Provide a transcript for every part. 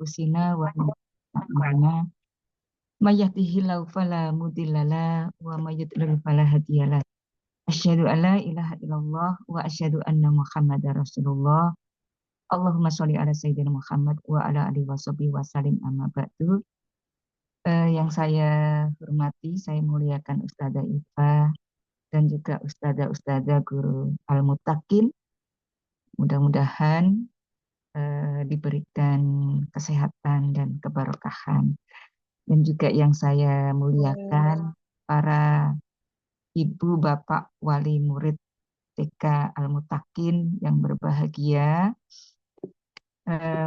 anfusina wa min a'malina may yahdihillahu fala mudhillalah wa may yudlil fala hadiyalah. Asyhadu an la ilaha illallah wa asyhadu anna Muhammadar Rasulullah. Allahumma sholli ala sayyidina Muhammad wa ala alihi washabihi wasallim amma ba'du. Yang saya hormati, saya muliakan Ustazah Iva dan juga Ustazah guru Al-Mutakin. Mudah-mudahan diberikan kesehatan dan keberkahan. Dan juga yang saya muliakan para ibu, bapak, wali murid TK Al-Mutakin yang berbahagia.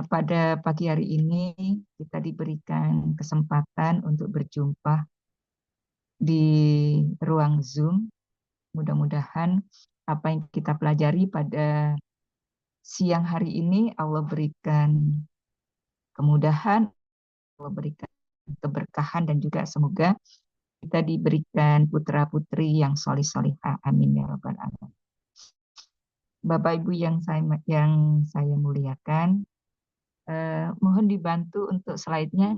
Pada pagi hari ini kita diberikan kesempatan untuk berjumpa di ruang Zoom. Mudah-mudahan apa yang kita pelajari pada siang hari ini Allah berikan kemudahan, Allah berikan keberkahan, dan juga semoga kita diberikan putra-putri yang solih-solihah. Amin ya rabbal alamin. Bapak Ibu yang saya muliakan, mohon dibantu untuk slide-nya,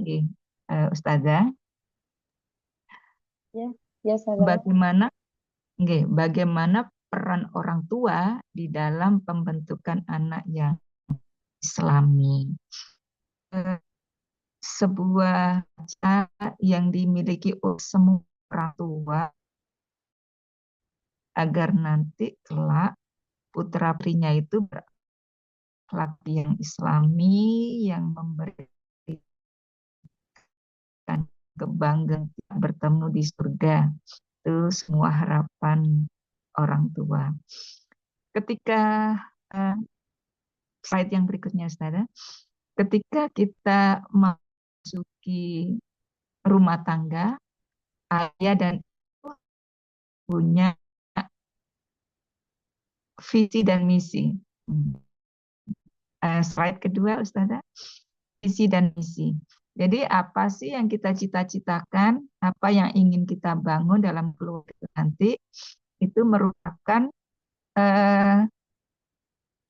Ustazah. Ya, sahabat. Bagaimana peran orang tua di dalam pembentukan anak yang Islami. Sebuah cara yang dimiliki oleh semua orang tua agar nanti kelak putra-putrinya itu berakhlak yang Islami, yang memberikan kebanggaan bertemu di surga. Itu semua harapan orang tua. Ketika slide yang berikutnya, Ustazah, ketika kita memasuki rumah tangga, ayah dan ibu punya visi dan misi. Slide kedua, Ustazah, visi dan misi. Jadi apa sih yang kita cita-citakan, apa yang ingin kita bangun dalam keluarga nanti, itu merupakan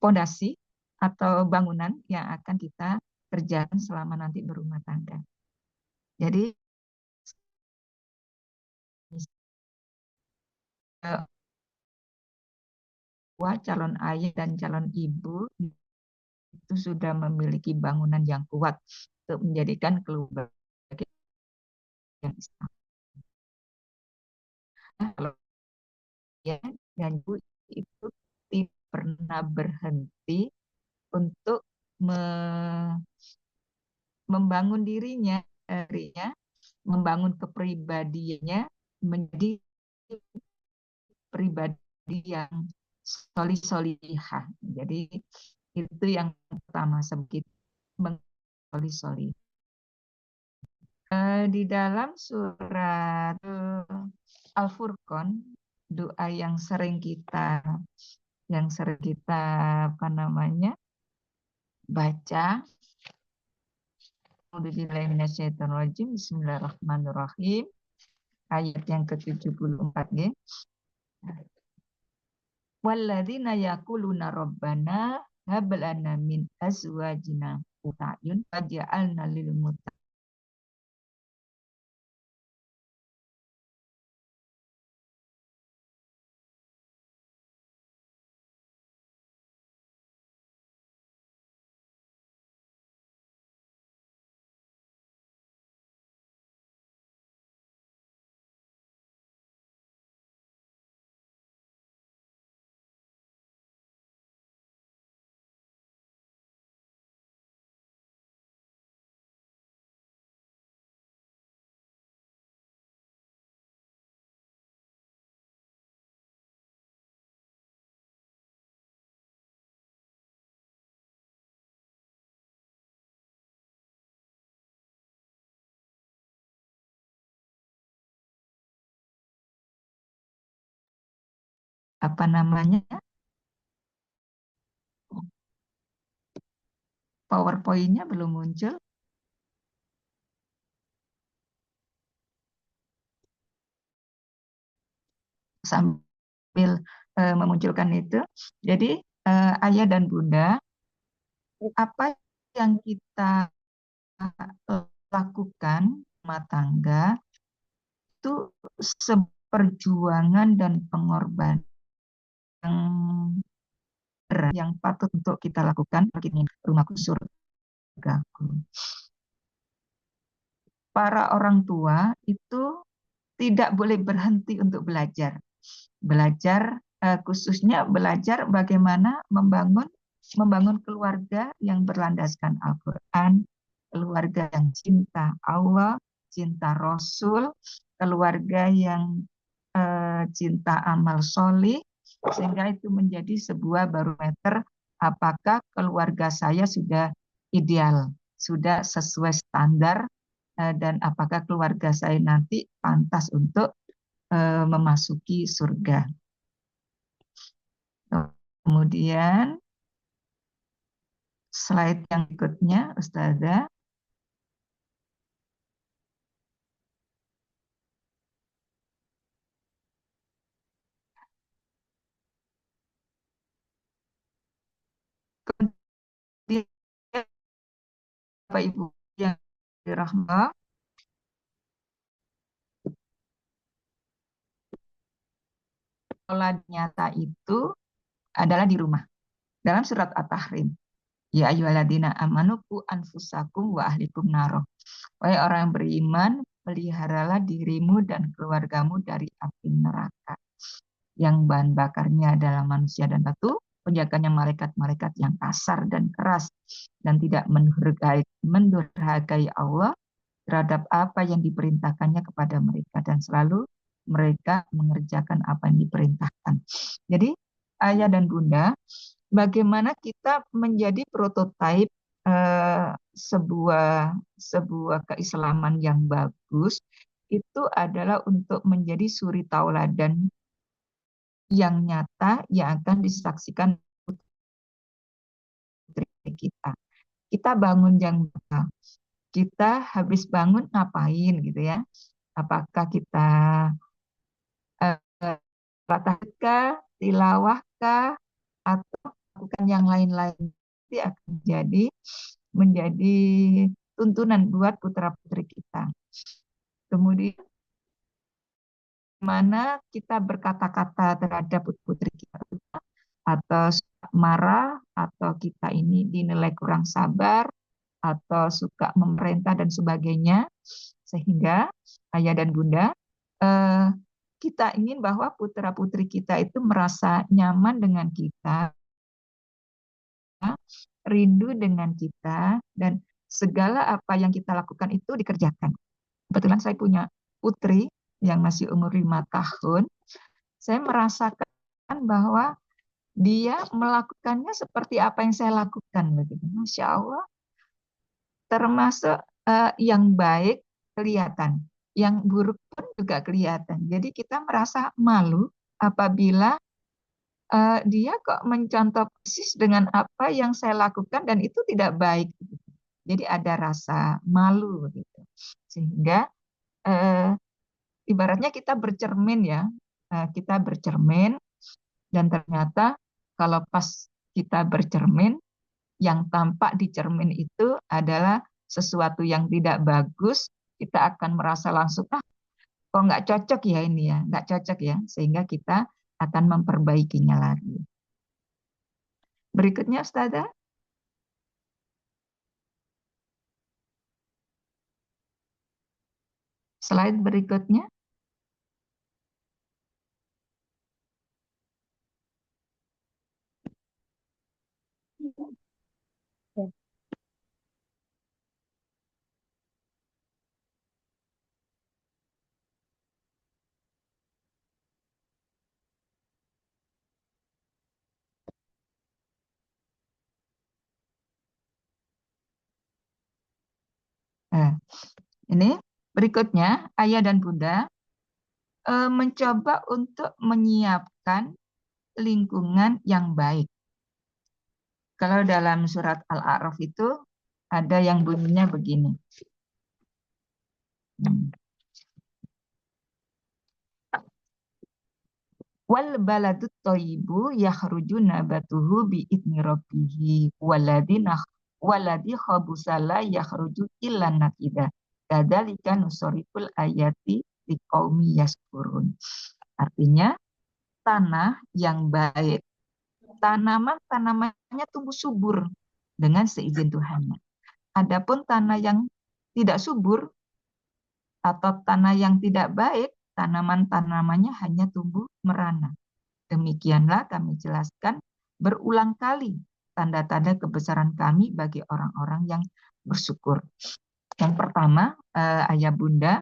fondasi atau bangunan yang akan kita kerjakan selama nanti berumah tangga. Jadi calon ayah dan calon ibu itu sudah memiliki bangunan yang kuat untuk menjadikan keluarga yang Islam. Kalau ya dan ibu itu tidak pernah berhenti untuk membangun dirinya, membangun kepribadiannya menjadi pribadi yang solih-solihah. Jadi itu yang pertama, sebegitu solih-solih. Di dalam surat Al-Furqan, doa yang sering kita baca, Bismillahirrahmanirrahim, ayat yang ke-74, walladzina yaquluna rabbana hab lana min azwajina qurrata waj'alna lil muttaqina. PowerPoint-nya belum muncul. Sambil memunculkan itu, jadi ayah dan bunda, apa yang kita lakukan rumah tangga itu seperjuangan dan pengorbanan yang berat, yang patut untuk kita lakukan bagi rumahku surgaku. Para orang tua itu tidak boleh berhenti untuk belajar. Belajar khususnya belajar bagaimana membangun keluarga yang berlandaskan Al-Quran, keluarga yang cinta Allah, cinta Rasul, keluarga yang cinta amal solih, sehingga itu menjadi sebuah barometer apakah keluarga saya sudah ideal, sudah sesuai standar, dan apakah keluarga saya nanti pantas untuk memasuki surga. Kemudian slide yang berikutnya, Ustazah. Kemudian Bapak Ibu yang dirahmati, pola nyata itu adalah di rumah. Dalam surat At-Tahrim, ya ayyuhalladzina amanu qu anfusakum wa ahlikum naro. Wahai orang yang beriman, peliharalah dirimu dan keluargamu dari api neraka, yang bahan bakarnya adalah manusia dan batu, penjaganya malaikat-malaikat yang kasar dan keras, dan tidak mendurhakai Allah terhadap apa yang diperintahkannya kepada mereka, dan selalu mereka mengerjakan apa yang diperintahkan. Jadi, ayah dan bunda, bagaimana kita menjadi prototipe sebuah keislaman yang bagus, itu adalah untuk menjadi suri tauladan yang nyata yang akan disaksikan putri kita. Kita bangun jam berapa? Kita habis bangun ngapain gitu ya? Apakah kita tatahkah, tilawahkah, atau lakukan yang lain-lain? Itu akan menjadi tuntunan buat putra-putri kita. Kemudian mana kita berkata-kata terhadap putri kita, atau marah, atau kita ini dinilai kurang sabar, atau suka memerintah dan sebagainya, sehingga ayah dan bunda, kita ingin bahwa putra-putri kita itu merasa nyaman dengan kita, rindu dengan kita, dan segala apa yang kita lakukan itu dikerjakan. Kebetulan saya punya putri yang masih umur 5 tahun, saya merasakan bahwa dia melakukannya seperti apa yang saya lakukan. Begitu. Masya Allah, termasuk yang baik kelihatan, yang buruk pun juga kelihatan. Jadi kita merasa malu apabila dia kok mencontoh persis dengan apa yang saya lakukan dan itu tidak baik. Jadi ada rasa malu gitu. Sehingga ibaratnya kita bercermin ya, kita bercermin, dan ternyata kalau pas kita bercermin, yang tampak di cermin itu adalah sesuatu yang tidak bagus, kita akan merasa langsung, kok nggak cocok ya ini ya, nggak cocok ya, sehingga kita akan memperbaikinya lagi. Berikutnya, Ustazah. Slide berikutnya. Nah, ini berikutnya, ayah dan bunda mencoba untuk menyiapkan lingkungan yang baik. Kalau dalam surat Al-A'raf itu ada yang bunyinya begini. Wal baladut thayyibu yakhruju nabatuhu bi idni rabbih waladina waladhi khabusala yakhruju illa nakida. Kadzalika nusoriful ayati liqaumi yaskurun. Artinya tanah yang baik, tanamannya tumbuh subur dengan seizin Tuhannya. Adapun tanah yang tidak subur atau tanah yang tidak baik, tanaman-tanamannya hanya tumbuh merana. Demikianlah kami jelaskan berulang kali tanda-tanda kebesaran kami bagi orang-orang yang bersyukur. Yang pertama, ayah bunda,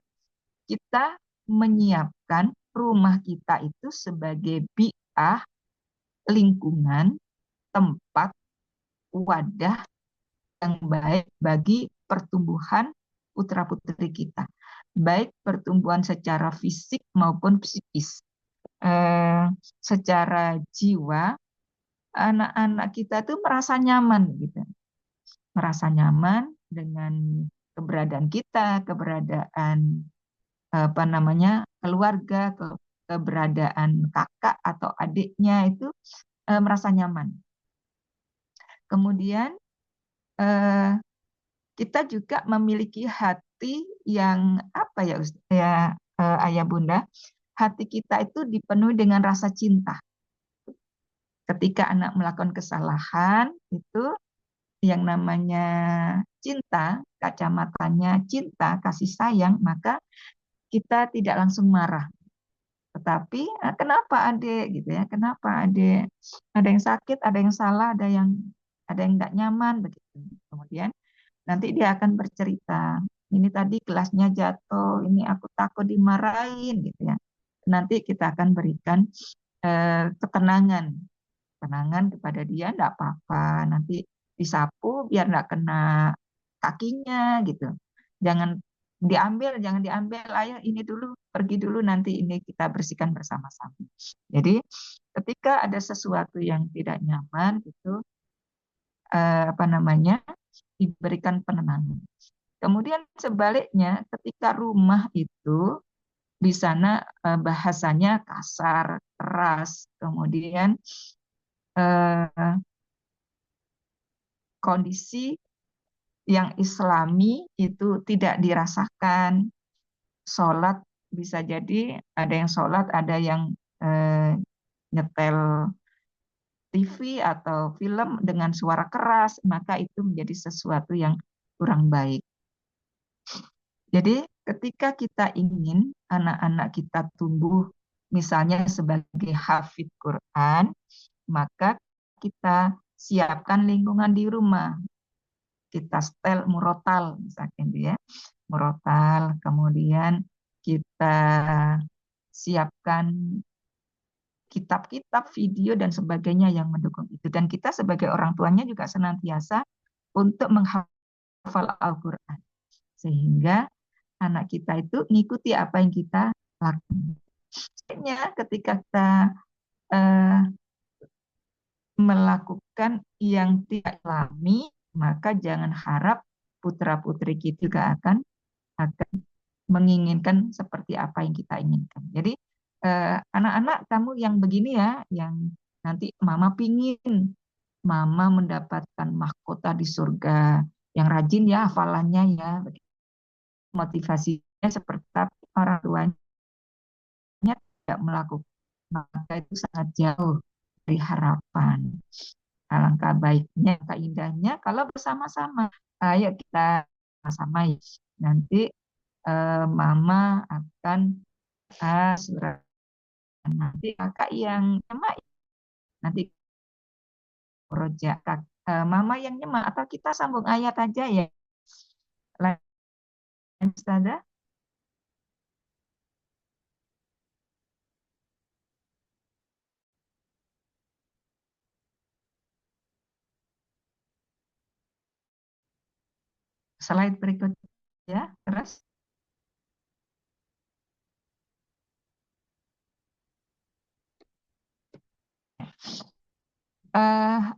kita menyiapkan rumah kita itu sebagai bi'ah, lingkungan, tempat, wadah yang baik bagi pertumbuhan putra-putri kita. Baik pertumbuhan secara fisik maupun psikis. Secara jiwa, anak-anak kita tuh merasa nyaman gitu. Merasa nyaman dengan keberadaan kita, keberadaan keluarga, keberadaan kakak atau adiknya itu merasa nyaman. Kemudian kita juga memiliki hati yang apa ya, ayah bunda, hati kita itu dipenuhi dengan rasa cinta. Ketika anak melakukan kesalahan, itu yang namanya cinta, kacamatanya cinta, kasih sayang, maka kita tidak langsung marah. Tetapi kenapa adik gitu ya? Kenapa adik? Ada yang sakit, ada yang salah, ada yang nggak nyaman begitu. Kemudian nanti dia akan bercerita. Ini tadi kelasnya jatuh, ini aku takut dimarahin gitu ya. Nanti kita akan berikan ketenangan kepada dia, enggak apa-apa, nanti disapu biar enggak kena kakinya gitu. Jangan diambil, ayo ini dulu, pergi dulu, nanti ini kita bersihkan bersama-sama. Jadi ketika ada sesuatu yang tidak nyaman itu diberikan penenangan. Kemudian sebaliknya ketika rumah itu di sana bahasanya kasar, keras, kemudian kondisi yang islami itu tidak dirasakan. Sholat bisa jadi ada yang sholat, ada yang nyetel TV atau film dengan suara keras, maka itu menjadi sesuatu yang kurang baik. Jadi ketika kita ingin anak-anak kita tumbuh misalnya sebagai hafidz Quran, maka kita siapkan lingkungan di rumah. Kita setel murotal misalkan ya, murotal, kemudian kita siapkan kitab-kitab, video dan sebagainya yang mendukung itu. Dan kita sebagai orang tuanya juga senantiasa untuk menghafal Al-Quran. Sehingga anak kita itu mengikuti apa yang kita lakukan. Ketika kita melakukan yang tidak alami, maka jangan harap putra-putri kita juga akan menginginkan seperti apa yang kita inginkan. Jadi anak-anak kamu yang begini ya, yang nanti mama pingin, mama mendapatkan mahkota di surga, yang rajin ya hafalannya ya, motivasinya seperti orang tuanya tidak melakukan, maka itu sangat jauh dari harapan. Alangkah baiknya, alangkah indahnya kalau bersama-sama. Ayo kita sama-sama nanti mama akan surat, nanti kakak yang nyemak, nanti projek mama yang nyemak, atau kita sambung ayat aja ya. Ustazah. Slide berikutnya, terus.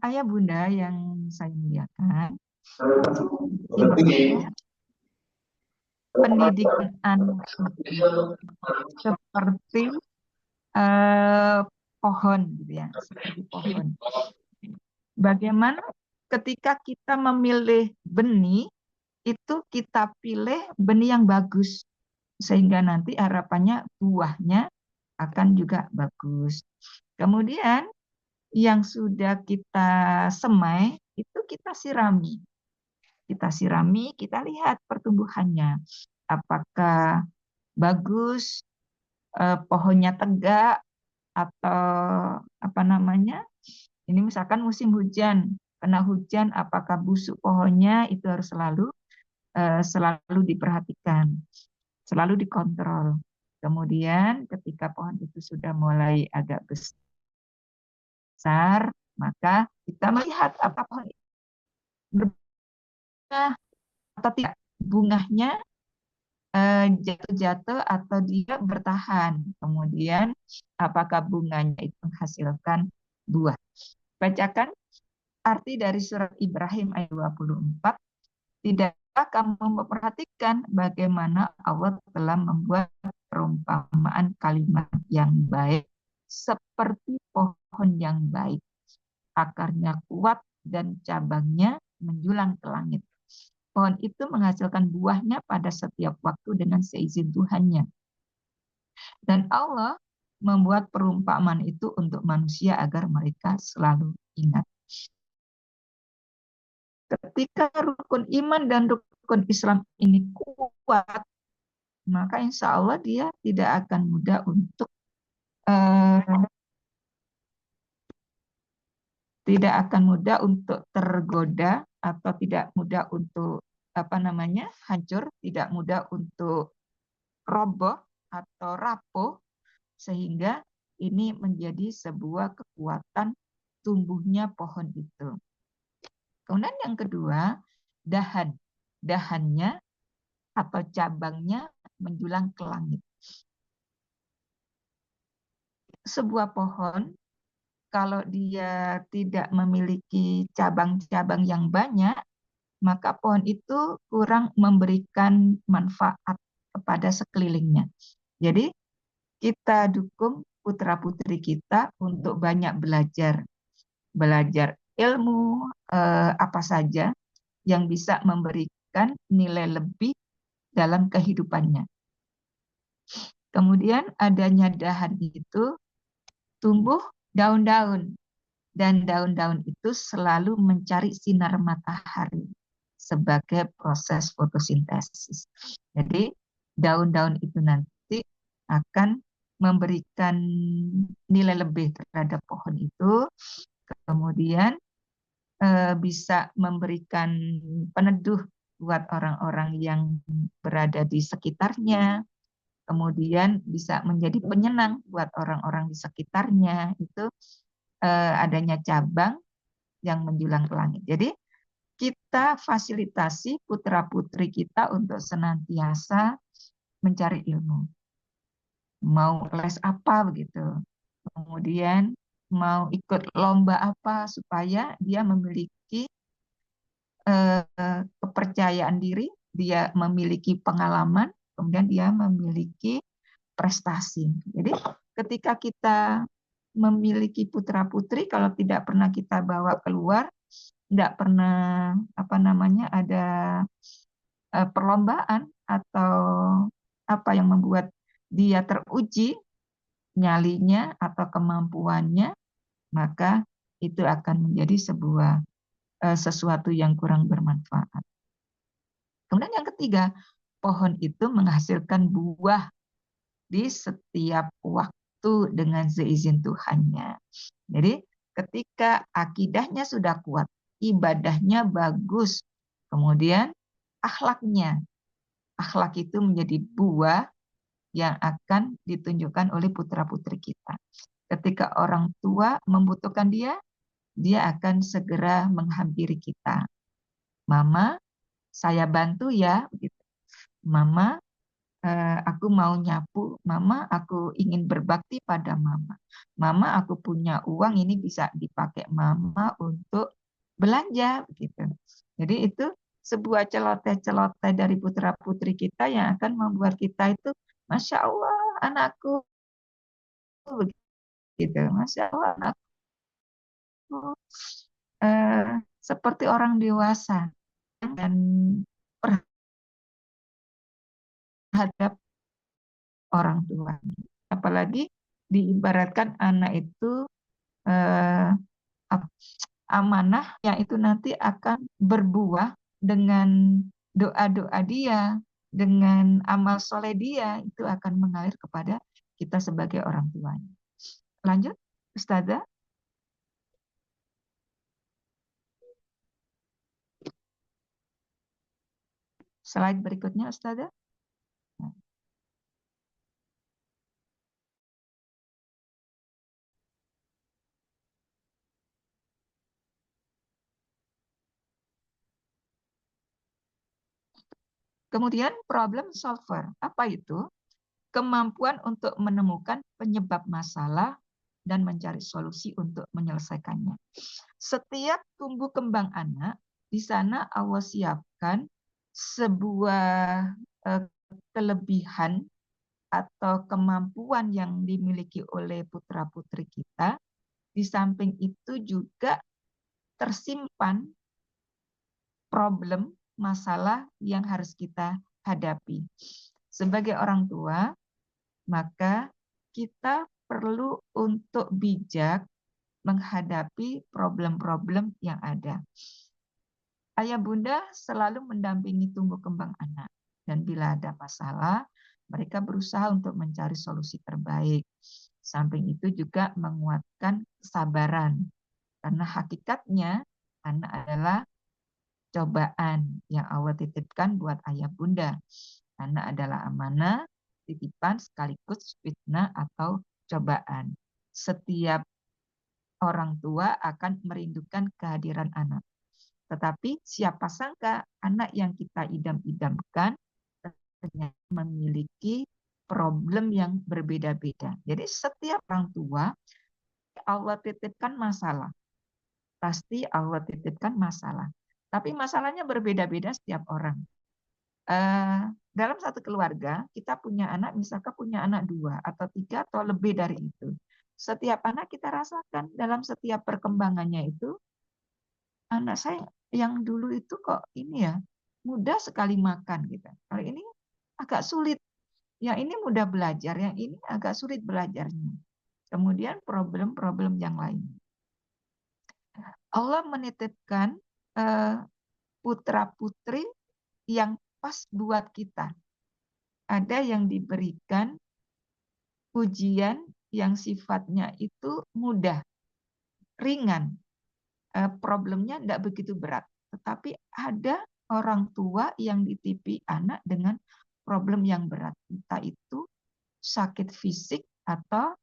Ayah bunda yang saya muliakan, pendidikan anak seperti pohon gitu ya, seperti pohon. Bagaimana ketika kita memilih benih, itu kita pilih benih yang bagus. Sehingga nanti harapannya buahnya akan juga bagus. Kemudian yang sudah kita semai, itu kita sirami. Kita sirami, kita lihat pertumbuhannya. Apakah bagus, pohonnya tegak, atau apa namanya, ini misalkan musim hujan, kena hujan, apakah busuk pohonnya, itu harus selalu diperhatikan, selalu dikontrol. Kemudian ketika pohon itu sudah mulai agak besar, maka kita melihat apakah pohon itu berbunga atau tidak. Bunganya jatuh-jatuh atau dia bertahan. Kemudian apakah bunganya itu menghasilkan buah. Bacakan arti dari surat Ibrahim ayat 24. Tidakkah kamu memperhatikan bagaimana Allah telah membuat perumpamaan kalimat yang baik seperti pohon yang baik. Akarnya kuat dan cabangnya menjulang ke langit. Pohon itu menghasilkan buahnya pada setiap waktu dengan seizin Tuhannya. Dan Allah membuat perumpamaan itu untuk manusia agar mereka selalu ingat. Ketika rukun iman dan rukun Islam ini kuat, maka insya Allah dia tidak akan mudah untuk eh, tergoda atau tidak mudah untuk hancur, tidak mudah untuk roboh atau rapuh, sehingga ini menjadi sebuah kekuatan tumbuhnya pohon itu. Kemudian yang kedua, dahannya atau cabangnya menjulang ke langit. Sebuah pohon kalau dia tidak memiliki cabang-cabang yang banyak, maka pohon itu kurang memberikan manfaat kepada sekelilingnya. Jadi kita dukung putra-putri kita untuk banyak belajar ilmu apa saja yang bisa memberikan nilai lebih dalam kehidupannya. Kemudian adanya dahan itu tumbuh daun-daun, dan daun-daun itu selalu mencari sinar matahari sebagai proses fotosintesis. Jadi daun-daun itu nanti akan memberikan nilai lebih terhadap pohon itu, kemudian bisa memberikan peneduh buat orang-orang yang berada di sekitarnya, kemudian bisa menjadi penyenang buat orang-orang di sekitarnya. Itu adanya cabang yang menjulang ke langit. Jadi kita fasilitasi putra-putri kita untuk senantiasa mencari ilmu. Mau les apa begitu. Kemudian mau ikut lomba apa supaya dia memiliki kepercayaan diri, dia memiliki pengalaman, kemudian dia memiliki prestasi. Jadi ketika kita memiliki putra-putri, kalau tidak pernah kita bawa keluar, tidak pernah ada perlombaan atau apa yang membuat dia teruji nyalinya atau kemampuannya, maka itu akan menjadi sesuatu yang kurang bermanfaat. Kemudian yang ketiga, pohon itu menghasilkan buah di setiap waktu dengan seizin Tuhannya. Jadi ketika akidahnya sudah kuat, ibadahnya bagus, kemudian akhlak itu menjadi buah yang akan ditunjukkan oleh putra-putri kita. Ketika orang tua membutuhkan dia akan segera menghampiri kita. Mama, saya bantu ya. Mama, aku mau nyapu. Mama, aku ingin berbakti pada mama. Mama, aku punya uang, ini bisa dipakai mama untuk belanja. Gitu. Jadi itu sebuah celoteh-celoteh dari putra-putri kita yang akan membuat kita itu, Masya Allah, anakku. Gitu. Masya Allah, anakku. seperti orang dewasa dan terhadap orang tua. Apalagi diibaratkan anak itu eh, amanah yang itu nanti akan berbuah dengan doa-doa dia, dengan amal soleh dia, itu akan mengalir kepada kita sebagai orang tuanya. Lanjut, Ustazah. Slide berikutnya, Ustazah. Kemudian problem solver. Apa itu? Kemampuan untuk menemukan penyebab masalah dan mencari solusi untuk menyelesaikannya. Setiap tumbuh kembang anak, di sana Allah siapkan sebuah kelebihan atau kemampuan yang dimiliki oleh putra-putri kita. Di samping itu juga tersimpan problem, masalah yang harus kita hadapi. Sebagai orang tua, maka kita perlu untuk bijak menghadapi problem-problem yang ada. Ayah bunda selalu mendampingi tumbuh kembang anak. Dan bila ada masalah, mereka berusaha untuk mencari solusi terbaik. Samping itu juga menguatkan kesabaran. Karena hakikatnya anak adalah cobaan yang Allah titipkan buat ayah bunda. Anak adalah amanah, titipan sekaligus fitnah atau cobaan. Setiap orang tua akan merindukan kehadiran anak. Tetapi siapa sangka anak yang kita idam-idamkan ternyata memiliki problem yang berbeda-beda. Jadi setiap orang tua Allah titipkan masalah. Pasti Allah titipkan masalah. Tapi masalahnya berbeda-beda setiap orang. Dalam satu keluarga, kita punya anak, misalkan punya anak 2 atau 3 atau lebih dari itu. Setiap anak kita rasakan dalam setiap perkembangannya itu, anak saya yang dulu itu kok ini ya, mudah sekali makan gitu. Kalau ini agak sulit. Yang ini mudah belajar, yang ini agak sulit belajarnya. Kemudian problem-problem yang lain. Allah menitipkan putra-putri yang pas buat kita. Ada yang diberikan ujian yang sifatnya itu mudah, ringan. Problemnya tidak begitu berat. Tetapi ada orang tua yang ditipi anak dengan problem yang berat. Entah itu sakit fisik atau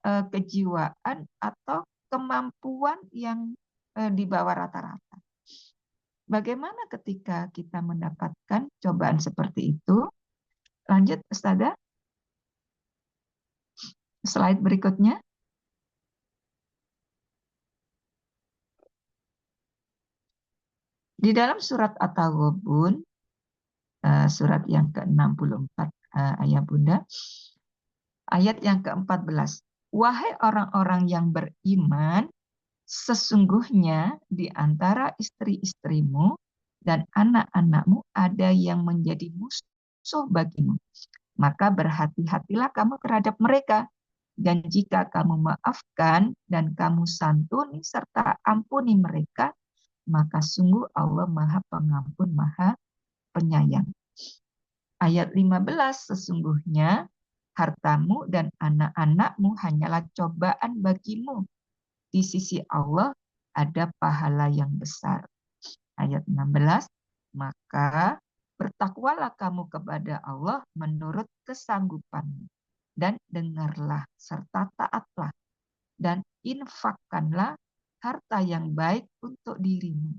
kejiwaan atau kemampuan yang di bawah rata-rata. Bagaimana ketika kita mendapatkan cobaan seperti itu? Lanjut, Ustazah. Slide berikutnya. Di dalam surat At-Taghabun, surat yang ke-64, ayat bunda, ayat yang ke-14. Wahai orang-orang yang beriman, sesungguhnya di antara istri-istrimu dan anak-anakmu ada yang menjadi musuh bagimu. Maka berhati-hatilah kamu terhadap mereka. Dan jika kamu maafkan dan kamu santuni serta ampuni mereka, maka sungguh Allah Maha Pengampun, Maha Penyayang. Ayat 15, sesungguhnya hartamu dan anak-anakmu hanyalah cobaan bagimu. Di sisi Allah ada pahala yang besar. Ayat 16, maka bertakwalah kamu kepada Allah menurut kesanggupanmu. Dan dengarlah serta taatlah. Dan infakkanlah harta yang baik untuk dirimu.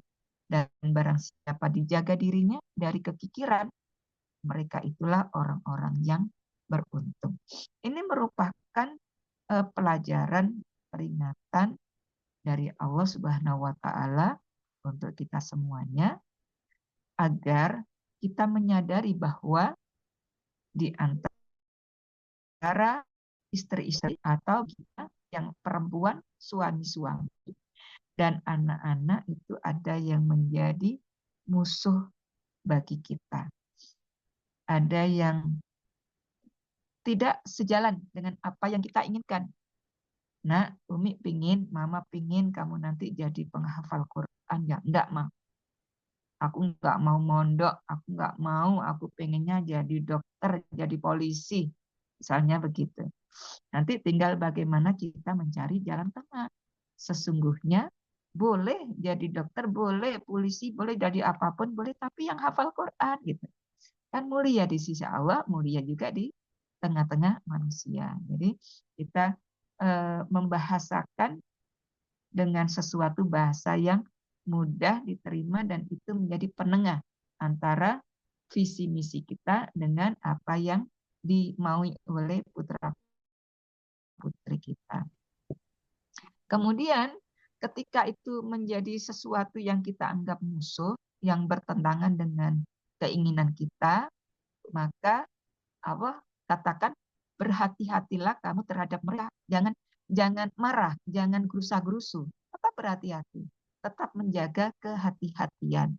Dan barang siapa dijaga dirinya dari kekikiran, mereka itulah orang-orang yang beruntung. Ini merupakan pelajaran peringatan dari Allah Subhanahu wa taala untuk kita semuanya agar kita menyadari bahwa di antara istri-istri atau kita yang perempuan suami-suami dan anak-anak itu ada yang menjadi musuh bagi kita. Ada yang tidak sejalan dengan apa yang kita inginkan. Nah, Umi pingin, Mama pingin kamu nanti jadi penghafal Quran. Ya, enggak, Ma. Aku enggak mau mondok, aku enggak mau, aku pengennya jadi dokter, jadi polisi. Misalnya begitu. Nanti tinggal bagaimana kita mencari jalan tengah. Sesungguhnya boleh jadi dokter, boleh polisi, boleh jadi apapun, boleh, tapi yang hafal Quran gitu. Kan mulia di sisi Allah, mulia juga di tengah-tengah manusia. Jadi kita membahasakan dengan sesuatu bahasa yang mudah diterima dan itu menjadi penengah antara visi misi kita dengan apa yang dimaui oleh putra putri kita. Kemudian ketika itu menjadi sesuatu yang kita anggap musuh, yang bertentangan dengan keinginan kita, maka Allah katakan berhati-hatilah kamu terhadap mereka. Jangan marah, jangan gerusa-gerusu. Tetap berhati-hati, tetap menjaga kehati-hatian.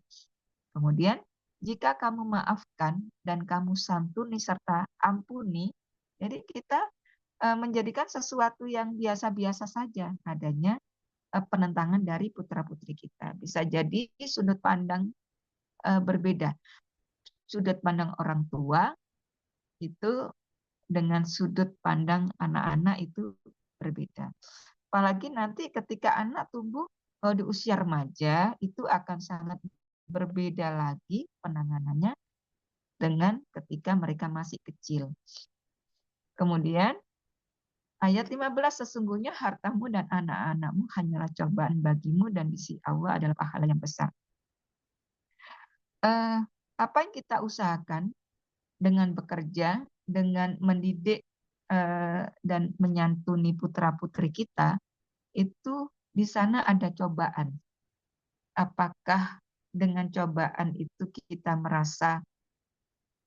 Kemudian jika kamu maafkan dan kamu santuni serta ampuni, jadi kita menjadikan sesuatu yang biasa-biasa saja adanya penentangan dari putra-putri kita. Bisa jadi sudut pandang berbeda. Sudut pandang orang tua itu dengan sudut pandang anak-anak itu berbeda. Apalagi nanti ketika anak tumbuh di usia remaja, itu akan sangat berbeda lagi penanganannya dengan ketika mereka masih kecil. Kemudian ayat 15, sesungguhnya hartamu dan anak-anakmu hanyalah cobaan bagimu dan di sisi Allah adalah pahala yang besar. Apa yang kita usahakan dengan bekerja, dengan mendidik dan menyantuni putra-putri kita, itu di sana ada cobaan. Apakah dengan cobaan itu kita merasa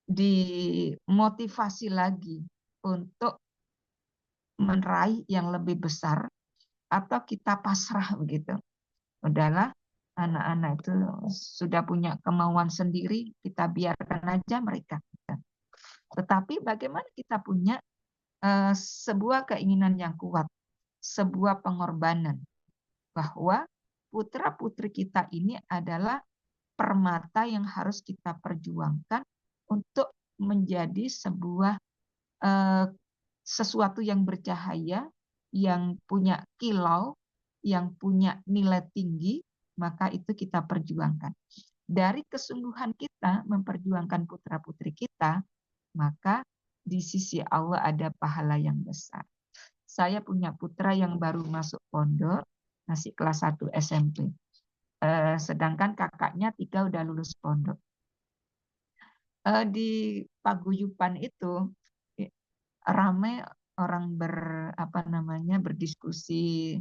dimotivasi lagi untuk meraih yang lebih besar, atau kita pasrah begitu? Udahlah, anak-anak itu sudah punya kemauan sendiri, kita biarkan aja mereka. Tetapi bagaimana kita punya sebuah keinginan yang kuat, sebuah pengorbanan, bahwa putra-putri kita ini adalah permata yang harus kita perjuangkan untuk menjadi sebuah sesuatu yang bercahaya, yang punya kilau, yang punya nilai tinggi, maka itu kita perjuangkan. Dari kesungguhan kita memperjuangkan putra-putri kita, maka di sisi Allah ada pahala yang besar. Saya punya putra yang baru masuk pondok, masih kelas 1 SMP. Sedangkan kakaknya 3 udah lulus pondok. Di paguyuban itu ramai orang berdiskusi.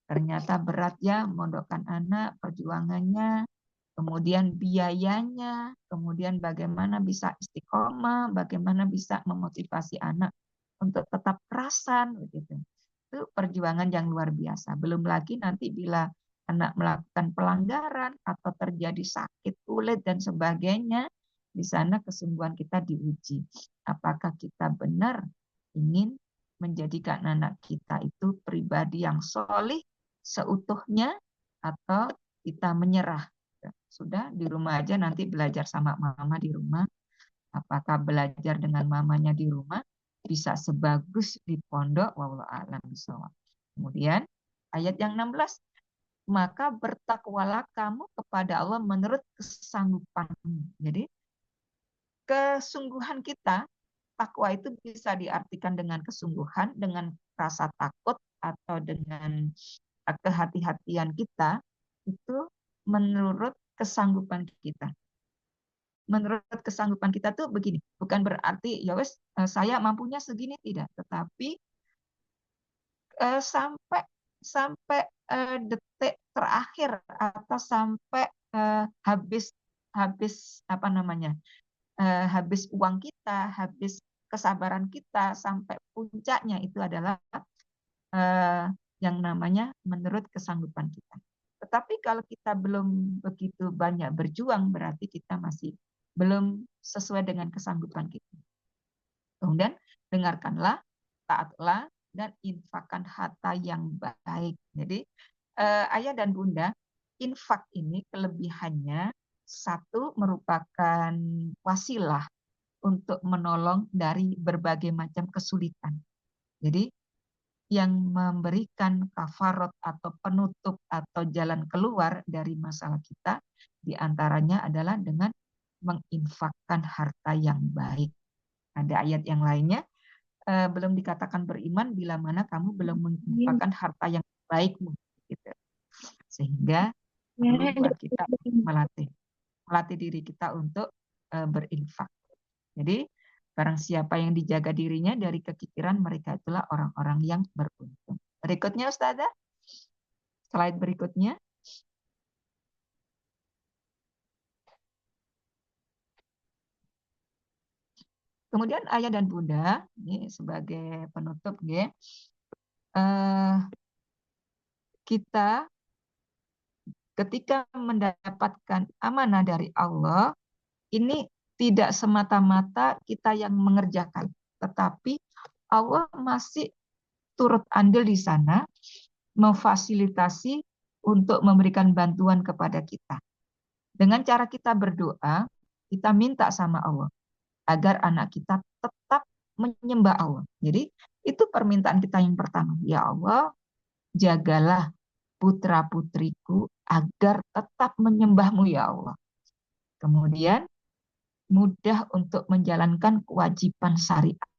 Ternyata berat ya mondokkan anak, perjuangannya, kemudian biayanya, kemudian bagaimana bisa istiqomah, bagaimana bisa memotivasi anak untuk tetap kerasan begitu. Itu perjuangan yang luar biasa. Belum lagi nanti bila anak melakukan pelanggaran atau terjadi sakit kulit dan sebagainya, di sana kesungguhan kita diuji. Apakah kita benar ingin menjadikan anak kita itu pribadi yang solih seutuhnya, atau kita menyerah? Sudah di rumah aja nanti belajar sama mama di rumah. Apakah belajar dengan mamanya di rumah bisa sebagus di pondok? Wallahu a'lam bishawab. Kemudian ayat yang 16, maka bertakwalah kamu kepada Allah menurut kesanggupanmu. Jadi kesungguhan kita, takwa itu bisa diartikan dengan kesungguhan, dengan rasa takut, atau dengan kehati-hatian kita, itu menurut kesanggupan kita. Menurut kesanggupan kita tuh begini, bukan berarti ya wes saya mampunya segini, tidak, tetapi sampai detik terakhir atau sampai habis habis uang kita, habis kesabaran kita, sampai puncaknya itu adalah yang namanya menurut kesanggupan kita. Tetapi kalau kita belum begitu banyak berjuang, berarti kita masih belum sesuai dengan kesanggupan kita. Kemudian dengarkanlah, taatlah, dan infakkan harta yang baik. Jadi ayah dan bunda, infak ini kelebihannya satu merupakan wasilah untuk menolong dari berbagai macam kesulitan. Jadi yang memberikan kafarot atau penutup atau jalan keluar dari masalah kita diantaranya adalah dengan menginfakkan harta yang baik. Ada ayat yang lainnya, belum dikatakan beriman bila mana kamu belum menginfakkan harta yang baikmu. Gitu. Sehingga perlu buat kita melatih diri kita untuk berinfak. Jadi barang siapa yang dijaga dirinya dari kekikiran, mereka itulah orang-orang yang beruntung. Berikutnya Ustazah, slide berikutnya. Kemudian ayah dan bunda, ini sebagai penutup, kita ketika mendapatkan amanah dari Allah, ini tidak semata-mata kita yang mengerjakan, tetapi Allah masih turut andil di sana, memfasilitasi untuk memberikan bantuan kepada kita. Dengan cara kita berdoa, kita minta sama Allah agar anak kita tetap menyembah Allah. Jadi itu permintaan kita yang pertama. Ya Allah, jagalah putra-putriku agar tetap menyembahmu ya Allah. Kemudian mudah untuk menjalankan kewajiban syariat.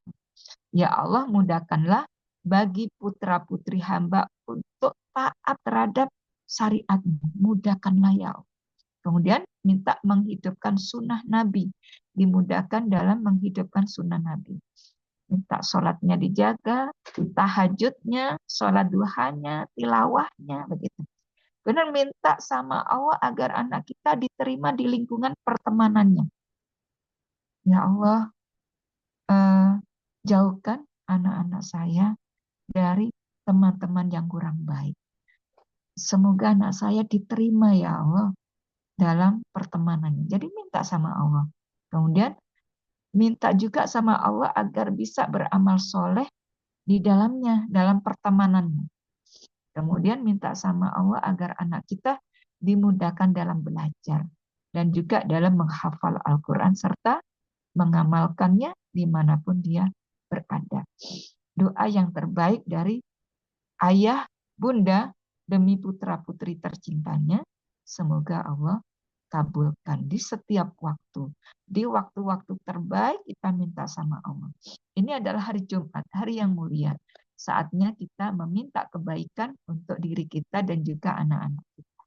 Ya Allah, mudahkanlah bagi putra-putri hamba untuk taat terhadap syariat-Mu. Mudahkanlah ya Allah. Kemudian minta menghidupkan sunnah Nabi. Dimudahkan dalam menghidupkan sunnah Nabi. Minta sholatnya dijaga, tahajudnya, sholat duhanya, tilawahnya, begitu. Benar minta sama Allah agar anak kita diterima di lingkungan pertemanannya. Ya Allah, jauhkan anak-anak saya dari teman-teman yang kurang baik. Semoga anak saya diterima ya Allah dalam pertemanannya. Jadi minta sama Allah. Kemudian minta juga sama Allah agar bisa beramal soleh di dalamnya, dalam pertemanannya. Kemudian minta sama Allah agar anak kita dimudahkan dalam belajar dan juga dalam menghafal Al-Quran serta mengamalkannya dimanapun dia berada. Doa yang terbaik dari ayah, bunda, demi putra-putri tercintanya, semoga Allah kabulkan di setiap waktu. Di waktu-waktu terbaik kita minta sama Allah. Ini adalah hari Jumat, hari yang mulia. Saatnya kita meminta kebaikan untuk diri kita dan juga anak-anak kita.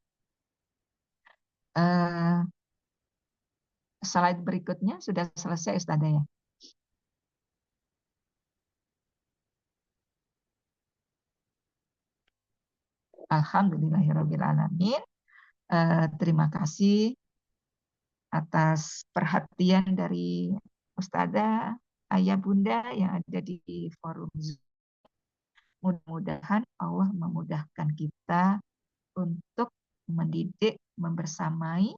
Slide berikutnya sudah selesai Ustazah ya. Alhamdulillahirrahmanirrahim. Terima kasih atas perhatian dari Ustazah, ayah bunda yang ada di forum Zoom. Mudah-mudahan Allah memudahkan kita untuk mendidik, membersamai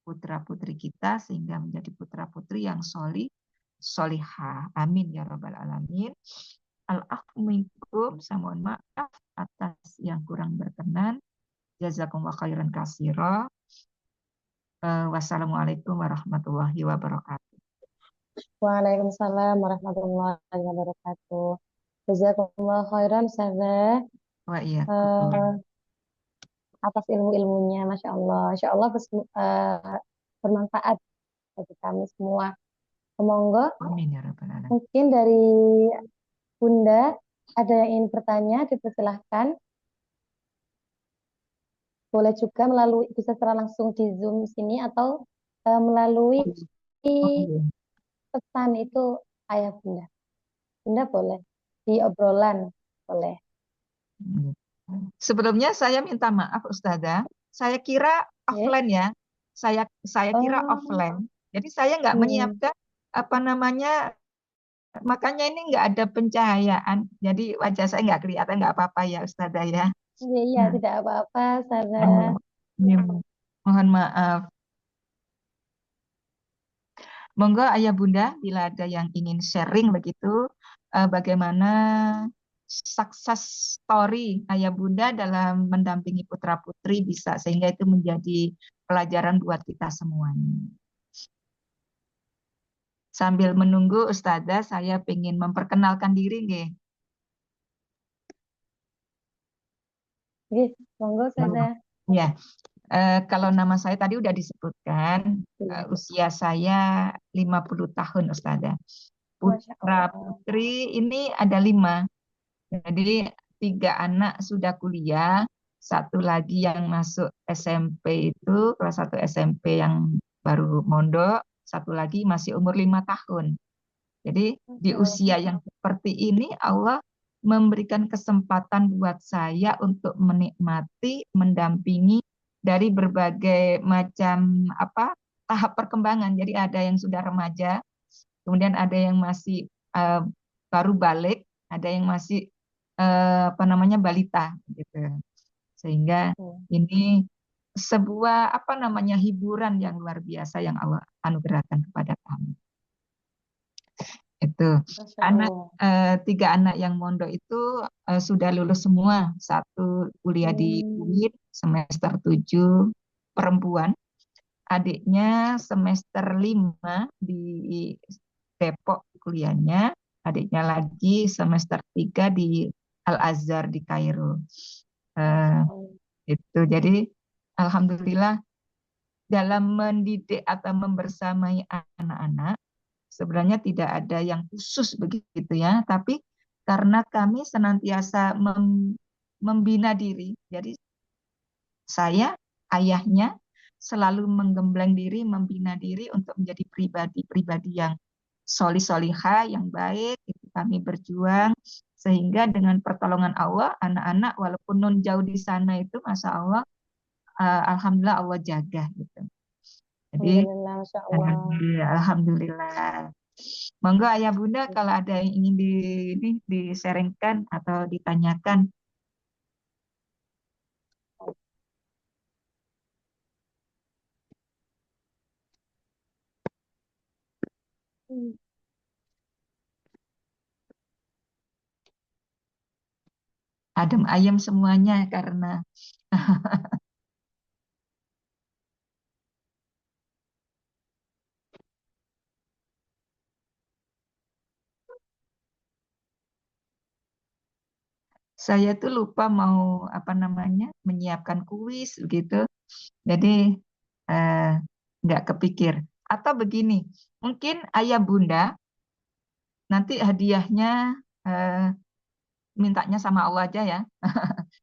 putra-putri kita sehingga menjadi putra-putri yang solihah. Amin ya rabbal alamin. Al-afu minkum, saya mohon maaf atas yang kurang berkenan. Jazakumullah khairan katsira. Wassalamualaikum warahmatullahi wabarakatuh. Waalaikumsalam warahmatullahi wabarakatuh. Jazakumullah khairan Ustazah Wa iya. atas ilmu-ilmunya, Masya Allah. Masya Allah bermanfaat bagi kami semua. Semoga Amin ya rabbal alamin. mungkin dari Bunda ada yang ingin bertanya, dipersilahkan. Boleh juga melalui, bisa secara langsung di Zoom sini atau melalui pesan itu ayah Bunda. Bunda boleh di obrolan, boleh. Sebelumnya saya minta maaf Ustazah, saya kira offline ya. Saya kira offline. Jadi saya nggak menyiapkan apa namanya, makanya ini nggak ada pencahayaan. Jadi wajah saya nggak kelihatan, nggak apa-apa ya Ustazah ya. Iya, tidak apa-apa Ustazah. Ya, mohon maaf. Monggo Ayah Bunda, bila ada yang ingin sharing begitu, bagaimana sukses story Ayah Bunda dalam mendampingi putra-putri bisa sehingga itu menjadi pelajaran buat kita semuanya. Sambil menunggu Ustazah, saya ingin memperkenalkan diri nih. Oke, monggo saja. Ya, kalau nama saya tadi udah disebutkan, Iya. usia saya 50 tahun Ustazah. Masya Putra Allah. putri ini ada 5. Jadi 3 anak sudah kuliah, satu lagi yang masuk SMP itu, kelas 1 SMP yang baru mondok, satu lagi masih umur 5 tahun. Jadi di Masya Allah. usia yang seperti ini Allah memberikan kesempatan buat saya untuk menikmati, mendampingi dari berbagai macam tahap perkembangan. Jadi ada yang sudah remaja, kemudian ada yang masih baru balik, ada yang masih balita gitu. Sehingga Hmm. ini sebuah hiburan yang luar biasa yang Allah anugerahkan kepada kami. Itu Masya anak Allah. 3 anak yang mondok itu sudah lulus semua. Satu kuliah di Hmm. UIN semester 7 perempuan, adiknya semester 5 di Depok kuliahnya, adiknya lagi semester 3 di Al-Azhar di Kairo. Eh, Masya Allah. itu jadi alhamdulillah dalam mendidik atau membersamai anak-anak sebenarnya tidak ada yang khusus begitu ya, tapi karena kami senantiasa membina diri, jadi saya ayahnya selalu menggembleng diri, membina diri untuk menjadi pribadi-pribadi yang solih-solihah, yang baik, itu kami berjuang, sehingga dengan pertolongan Allah, anak-anak walaupun non jauh di sana itu, Masya Allah, Alhamdulillah Allah jaga gitu. Jadi, Alhamdulillah, Masya Allah. Alhamdulillah. Monggo Ayah Bunda kalau ada yang ingin di-sharingkan atau ditanyakan. Hmm. Adem ayem semuanya karena saya tuh lupa mau menyiapkan kuis begitu. Jadi eh, nggak kepikir. Atau begini, mungkin Ayah Bunda nanti hadiahnya eh, mintanya sama Allah aja ya.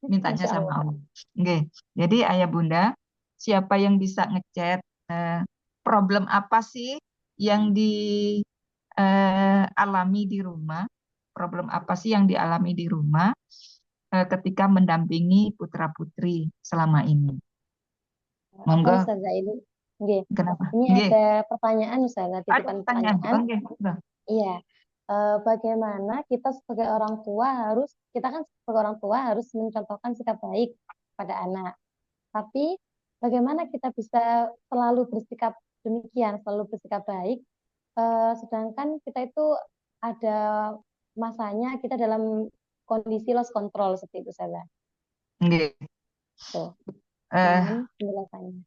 Mintanya Masya sama Allah. Allah. Oke. Jadi Ayah Bunda, siapa yang bisa ngechat eh, problem apa sih yang dialami di rumah? Problem apa sih yang dialami di rumah ketika mendampingi putra-putri selama ini? Oh, Monggo, Ustazah ini. Oke. kenapa? Ini Nggih, ada pertanyaan, Ustazah, ada titipan pertanyaan. pertanyaan. Oke, monggo. Iya. Bagaimana kita sebagai orang tua kita kan sebagai orang tua harus mencontohkan sikap baik pada anak. Tapi bagaimana kita bisa selalu bersikap demikian, selalu bersikap baik, sedangkan kita itu ada masanya kita dalam kondisi lost control seperti itu saja. Nggih. Tuh, Eh, mohon penjelasannya.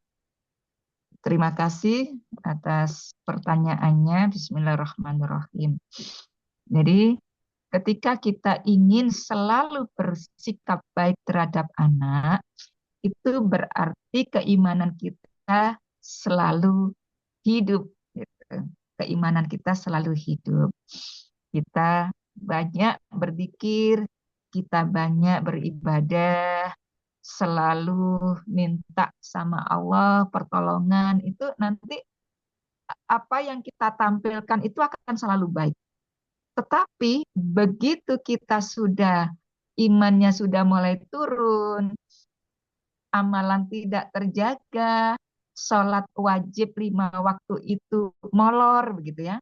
Terima kasih atas pertanyaannya. Bismillahirrahmanirrahim. Jadi, ketika kita ingin selalu bersikap baik terhadap anak, itu berarti keimanan kita selalu hidup. Gitu. Keimanan kita selalu hidup. Kita banyak berzikir, kita banyak beribadah, selalu minta sama Allah pertolongan, itu nanti apa yang kita tampilkan itu akan selalu baik. Tetapi begitu kita sudah imannya sudah mulai turun, amalan tidak terjaga, sholat wajib 5 waktu itu molor begitu ya,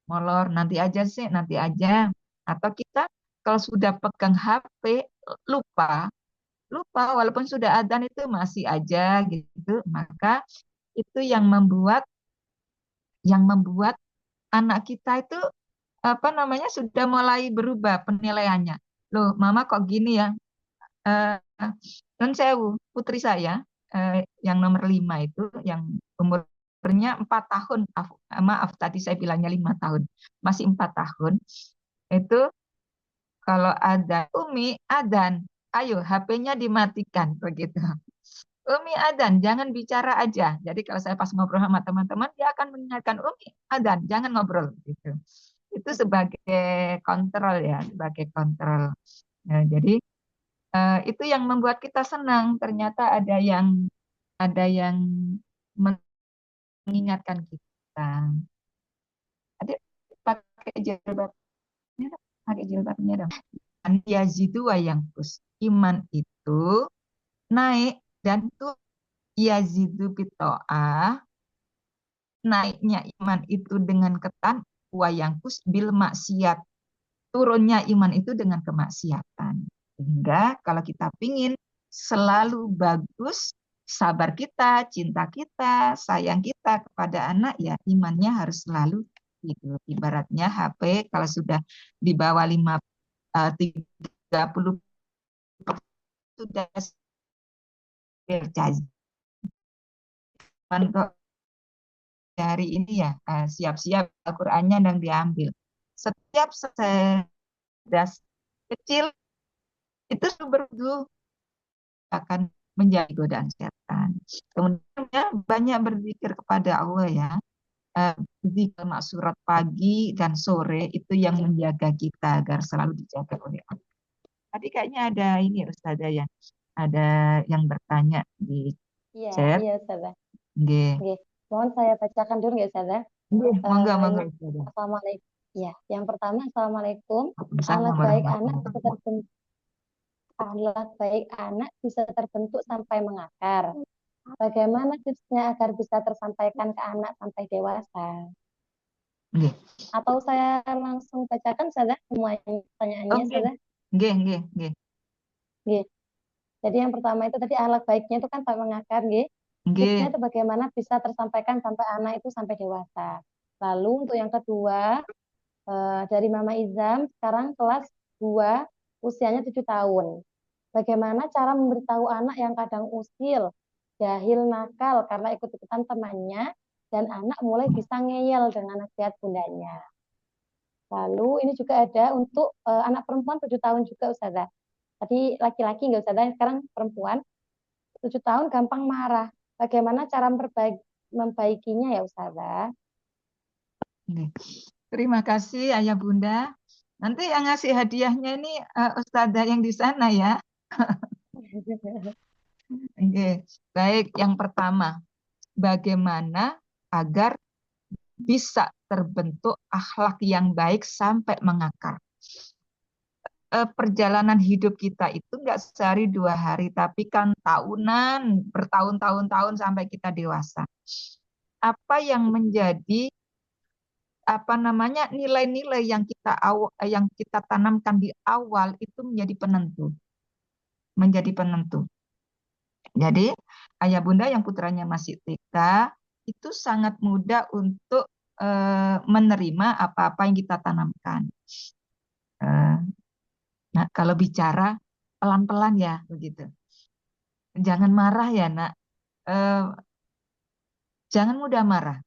molor nanti aja sih, nanti aja. Atau kita kalau sudah pegang HP lupa, lupa walaupun sudah adzan itu masih aja gitu. Maka itu yang membuat anak kita itu apa namanya sudah mulai berubah penilaiannya. Loh, mama kok gini ya? Eh, non sewu, putri saya yang nomor 5 itu yang umurnya 4 tahun, maaf tadi saya bilangnya 5 tahun, masih 4 tahun itu kalau ada Umi adan, ayo HP-nya dimatikan begitu. Umi adan, jangan bicara aja. Jadi kalau saya pas ngobrol sama teman-teman, dia akan mengingatkan Umi adan, jangan ngobrol gitu. Itu sebagai kontrol ya, sebagai kontrol. Nah, jadi itu yang membuat kita senang. Ternyata ada yang mengingatkan kita. Adik pakai jilbabnya, dong. Pakai jilbabnya dong. Yazidu wa yangkus. Iman itu naik dan tuh yazidu bito'ah. Naiknya iman itu dengan ketan, wa yangkus bil maksiat. Turunnya iman itu dengan kemaksiatan. Sehingga kalau kita pingin selalu bagus, sabar kita, cinta kita, sayang kita kepada anak, ya imannya harus selalu gitu. Ibaratnya HP kalau sudah di bawah 30 sudah bercaji. Kok hari ini ya siap-siap Al-Qur'annya dan diambil. Setiap sedas kecil itu berdu akan menjadi godaan setan. Kemudian ya, banyak berzikir kepada Allah ya. Zikir surat pagi dan sore itu yang menjaga kita agar selalu dijaga oleh Allah. Tadi kayaknya ada ini Ustazah ya. Ada yang bertanya di Iya, chat. iya, Ustazah. Nggih. Oke. Mohon saya bacakan dulu ya, Ustazah. Nggih, monggo Ini monggo Ustazah. Assalamualaikum. Ya, yang pertama, Assalamualaikum. Waalaikumsalam Anak baik anak warahmatullahi bisa wabarakatuh. terbentuk, anak baik anak bisa terbentuk sampai mengakar. Bagaimana tipsnya agar bisa tersampaikan ke anak sampai dewasa? Nggih. Atau saya langsung bacakan saja semua Oh, pertanyaannya nggih. saja. Nggih, nggih, nggih. Nggih. Jadi yang pertama itu tadi akhlak baiknya itu kan sampai mengakar, nggih. Tipsnya Nggih. itu bagaimana bisa tersampaikan sampai anak itu sampai dewasa. Lalu untuk yang kedua, dari Mama Izam, sekarang kelas 2, usianya 7 tahun. Bagaimana cara memberitahu anak yang kadang usil, jahil, nakal karena ikut-ikutan temannya, dan anak mulai bisa ngeyel dengan nasihat bundanya. Lalu ini juga ada untuk anak perempuan 7 tahun juga, Ustazah. Tadi laki-laki nggak Ustazah, sekarang perempuan 7 tahun gampang marah. Bagaimana cara membaikinya ya Ustazah? Nggih. Terima kasih Ayah Bunda. Nanti yang ngasih hadiahnya ini Ustazah yang di sana ya. Oke. Baik, yang pertama, bagaimana agar bisa terbentuk akhlak yang baik sampai mengakar. Perjalanan hidup kita itu nggak sehari 2 hari, tapi kan tahunan, bertahun-tahun sampai kita dewasa. Apa yang menjadi apa namanya nilai-nilai yang kita tanamkan di awal itu menjadi penentu. Jadi ayah bunda yang putranya masih TK itu sangat mudah untuk menerima apa-apa yang kita tanamkan. Eh, nah, kalau bicara pelan-pelan ya begitu. Jangan marah ya nak. Eh, jangan mudah marah.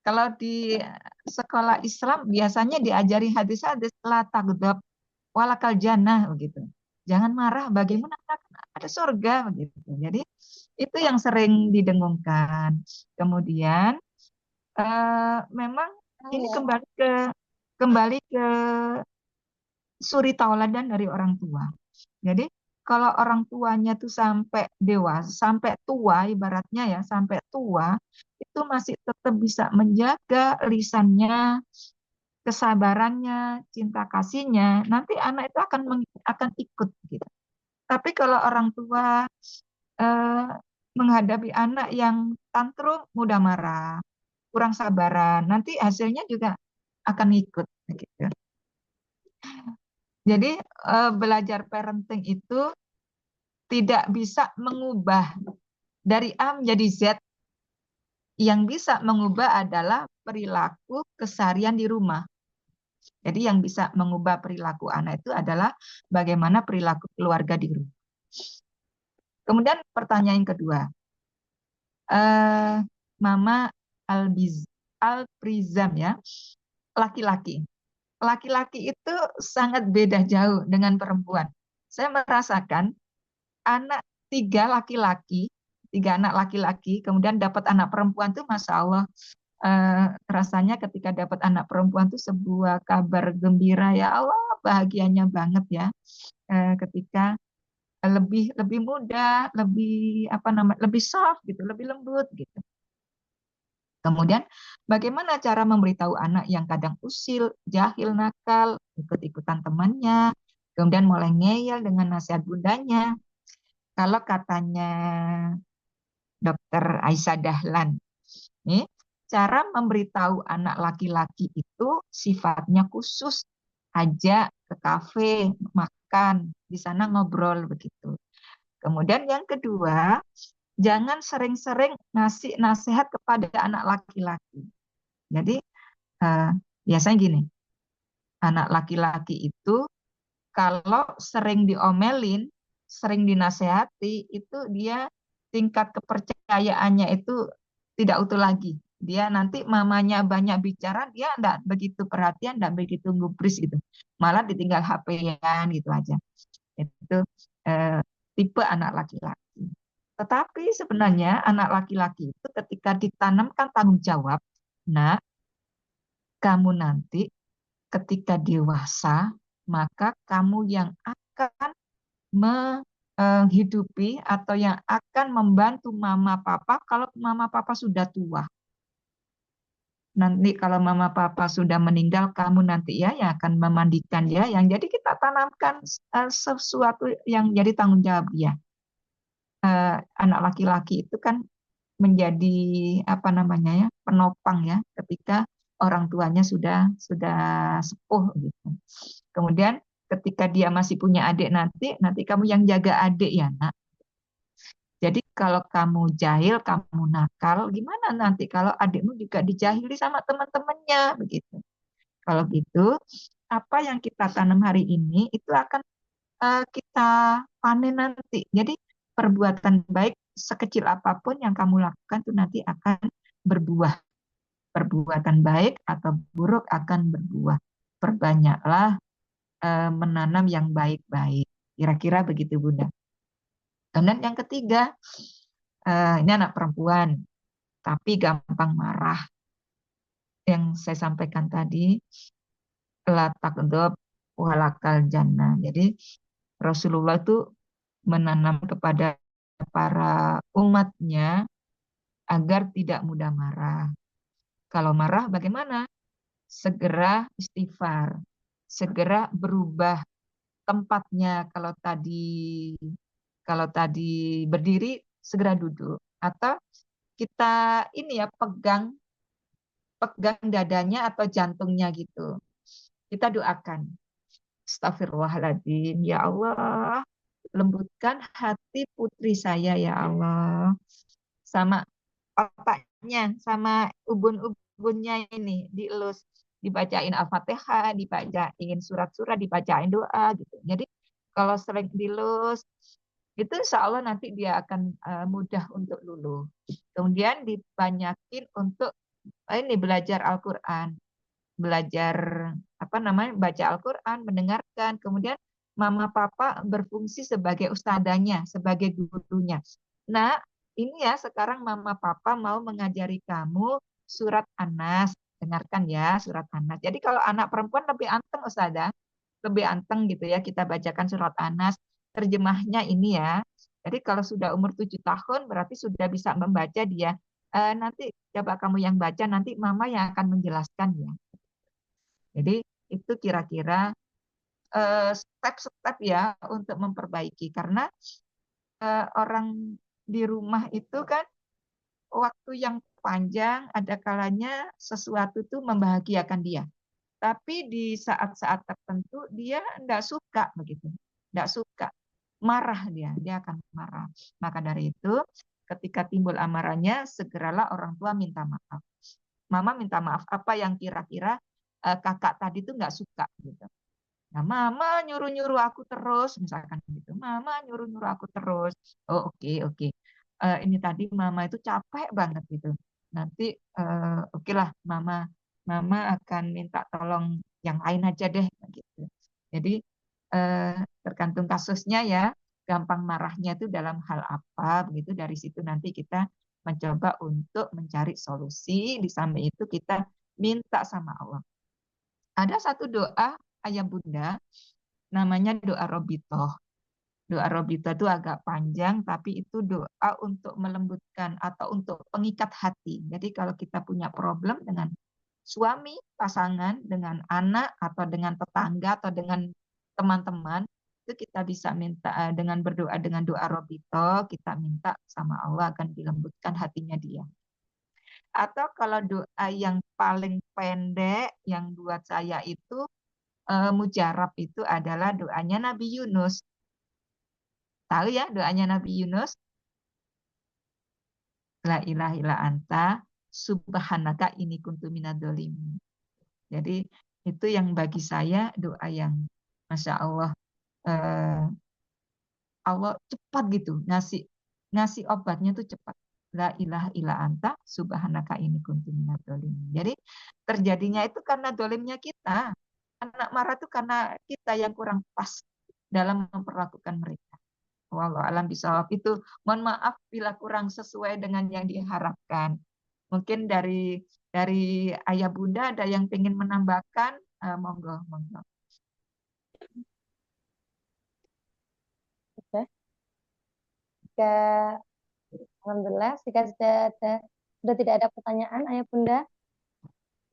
Kalau di sekolah Islam biasanya diajari hadis-hadis la taghdab walakal jannah begitu. Jangan marah, bagaimana ada surga begitu. Jadi itu yang sering didengungkan. Kemudian memang ini kembali ke suri tauladan dari orang tua. Jadi kalau orang tuanya tuh sampai dewasa, sampai tua ibaratnya ya, sampai tua itu masih tetap bisa menjaga lisannya, kesabarannya, cinta kasihnya, nanti anak itu akan ikut gitu. Tapi kalau orang tua eh, menghadapi anak yang tantrum, mudah marah, kurang sabaran, nanti hasilnya juga akan ikut gitu. Jadi belajar parenting itu tidak bisa mengubah dari A menjadi Z. Yang bisa mengubah adalah perilaku keseharian di rumah. Jadi yang bisa mengubah perilaku anak itu adalah bagaimana perilaku keluarga di rumah. Kemudian pertanyaan kedua, Mama Alprizam ya, laki-laki. Laki-laki itu sangat beda jauh dengan perempuan. Saya merasakan anak tiga anak laki-laki, kemudian dapat anak perempuan tuh, Masya Allah, rasanya ketika dapat anak perempuan tuh sebuah kabar gembira, ya Allah, bahagianya banget ya, ketika lebih lebih mudah, lebih apa namanya, lebih soft gitu, lebih lembut gitu. Kemudian bagaimana cara memberitahu anak yang kadang usil, jahil, nakal, ikut-ikutan temannya, kemudian mulai ngeyel dengan nasihat bundanya. Kalau katanya Dokter Aisyah Dahlan, nih, cara memberitahu anak laki-laki itu sifatnya khusus, ajak ke kafe, makan, di sana ngobrol begitu. Kemudian yang kedua, jangan sering-sering ngasih nasihat kepada anak laki-laki. Jadi biasanya gini, anak laki-laki itu kalau sering diomelin, sering dinasehati, itu dia tingkat kepercayaannya itu tidak utuh lagi. Dia nanti mamanya banyak bicara, dia enggak begitu perhatian, enggak begitu gubris gitu. Malah ditinggal HP-an gitu aja. Itu eh, tipe anak laki-laki. Tetapi sebenarnya anak laki-laki itu ketika ditanamkan tanggung jawab, nah, kamu nanti ketika dewasa, maka kamu yang akan menghidupi atau yang akan membantu mama papa kalau mama papa sudah tua. Nanti kalau mama papa sudah meninggal, kamu nanti ya yang akan memandikan dia. Yang jadi kita tanamkan sesuatu yang jadi tanggung jawab dia. Anak laki-laki itu kan menjadi apa namanya ya, penopang ya ketika orang tuanya sudah sepuh gitu. Kemudian ketika dia masih punya adik, nanti kamu yang jaga adik ya nak. Jadi kalau kamu jahil, kamu nakal, gimana nanti kalau adikmu juga dijahili sama teman-temannya begitu. Kalau gitu, apa yang kita tanam hari ini itu akan kita panen nanti. Jadi perbuatan baik sekecil apapun yang kamu lakukan itu nanti akan berbuah. Perbuatan baik atau buruk akan berbuah. Perbanyaklah menanam yang baik-baik. Kira-kira begitu, Bunda. Kemudian yang ketiga, ini anak perempuan, tapi gampang marah. Yang saya sampaikan tadi, la takdzub walakal jannah. Jadi Rasulullah itu menanam kepada para umatnya agar tidak mudah marah. Kalau marah bagaimana? Segera istighfar, segera berubah tempatnya. Kalau tadi berdiri, segera duduk. Atau kita ini ya pegang pegang dadanya atau jantungnya gitu. Kita doakan. Astagfirullahaladzim, ya Allah, lembutkan hati putri saya ya Allah. Sama otaknya, sama ubun-ubunnya ini dielus, dibacain Al-Fatihah, dibacain surat-surat, dibacain doa gitu. Jadi kalau sering dilus, itu insya Allah nanti dia akan mudah untuk luluh. Kemudian dibanyakin untuk ini belajar Al-Quran, belajar apa namanya, baca Al-Quran, mendengarkan. Kemudian mama papa berfungsi sebagai ustadzanya, sebagai gurunya. Nah, ini ya sekarang mama papa mau mengajari kamu surat An-Nas. Dengarkan ya surat An-Nas. Jadi kalau anak perempuan lebih anteng ustadzah, lebih anteng gitu ya, kita bacakan surat An-Nas. Terjemahnya ini ya. Jadi kalau sudah umur 7 tahun berarti sudah bisa membaca dia. Nanti coba kamu yang baca, nanti mama yang akan menjelaskan ya. Jadi itu kira-kira step-step ya untuk memperbaiki. Karena orang di rumah itu kan waktu yang panjang, ada kalanya sesuatu itu membahagiakan dia. Tapi di saat-saat tertentu dia enggak suka begitu. Enggak suka. marah dia akan marah. Maka dari itu, ketika timbul amarahnya, segeralah orang tua minta maaf. Mama minta maaf apa yang kira-kira kakak tadi tuh nggak suka gitu. Nah, mama nyuruh-nyuruh aku terus, misalkan gitu. Mama nyuruh-nyuruh aku terus. Oh, oke, oke. Ini tadi mama itu capek banget gitu. Nanti oke lah, mama akan minta tolong yang lain aja deh gitu. Jadi eh, tergantung kasusnya ya, gampang marahnya itu dalam hal apa begitu. Dari situ nanti kita mencoba untuk mencari solusi. Di samping itu kita minta sama Allah. Ada satu doa ayah bunda namanya doa Robitoh. Doa Robitoh itu agak panjang, tapi itu doa untuk melembutkan atau untuk pengikat hati. Jadi kalau kita punya problem dengan suami, pasangan, dengan anak, atau dengan tetangga, atau dengan teman-teman, itu kita bisa minta dengan berdoa dengan doa Robitoh, kita minta sama Allah akan dilembutkan hatinya dia. Atau kalau doa yang paling pendek, yang buat saya itu mujarab itu adalah doanya Nabi Yunus. Tahu ya doanya Nabi Yunus? La ilaha illa anta subhanaka ini kuntu minadzalimin. Jadi itu yang bagi saya doa yang Masya Allah Allah cepat gitu ngasih obatnya tuh cepat. La ilaha illa anta subhanaka ini kuntu minadzalimin. Jadi terjadinya itu karena dolimnya kita. Anak marah itu karena kita yang kurang pas dalam memperlakukan mereka. Wallahu alam bisawab itu. Mohon maaf bila kurang sesuai dengan yang diharapkan. Mungkin dari ayah bunda ada yang ingin menambahkan, monggo, monggo. Oke. Jika, alhamdulillah, jika sudah tidak ada pertanyaan, ayah bunda,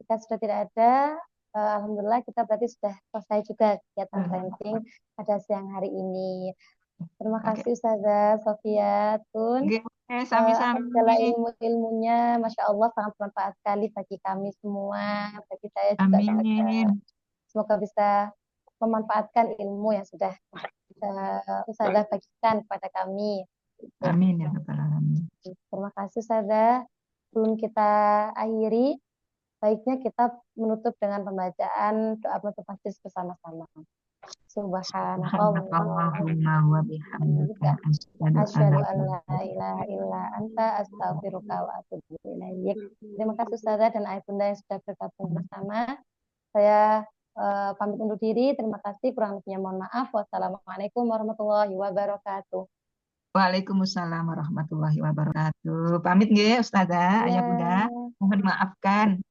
jika sudah tidak ada, alhamdulillah kita berarti sudah selesai juga kegiatan parenting pada siang hari ini. Terima kasih Ustazah Sofia Tun. Sami-sami. Segala ilmu-ilmunya, Masya Allah, sangat bermanfaat sekali bagi kami semua, bagi saya juga. Amin. Semoga bisa memanfaatkan ilmu yang sudah Ustazah bagikan kepada kami. Amin ya Rabbal Alamin. Terima kasih Ustazah. Sebelum kita akhiri, baiknya kita menutup dengan pembacaan doa penutup majlis bersama-sama. Subhanallahumma wa bihamdika asyhadu an la ilaha illa anta astaghfiruka wa atubu ilaik. Terima kasih Ustazah dan ayah bunda yang sudah bergabung bersama. Saya pamit undur diri. Terima kasih. Kurang lebihnya mohon maaf. Wassalamualaikum warahmatullahi wabarakatuh. Waalaikumsalam warahmatullahi wabarakatuh. Pamit nggih Ustazah, ayah bunda. Mohon maafkan.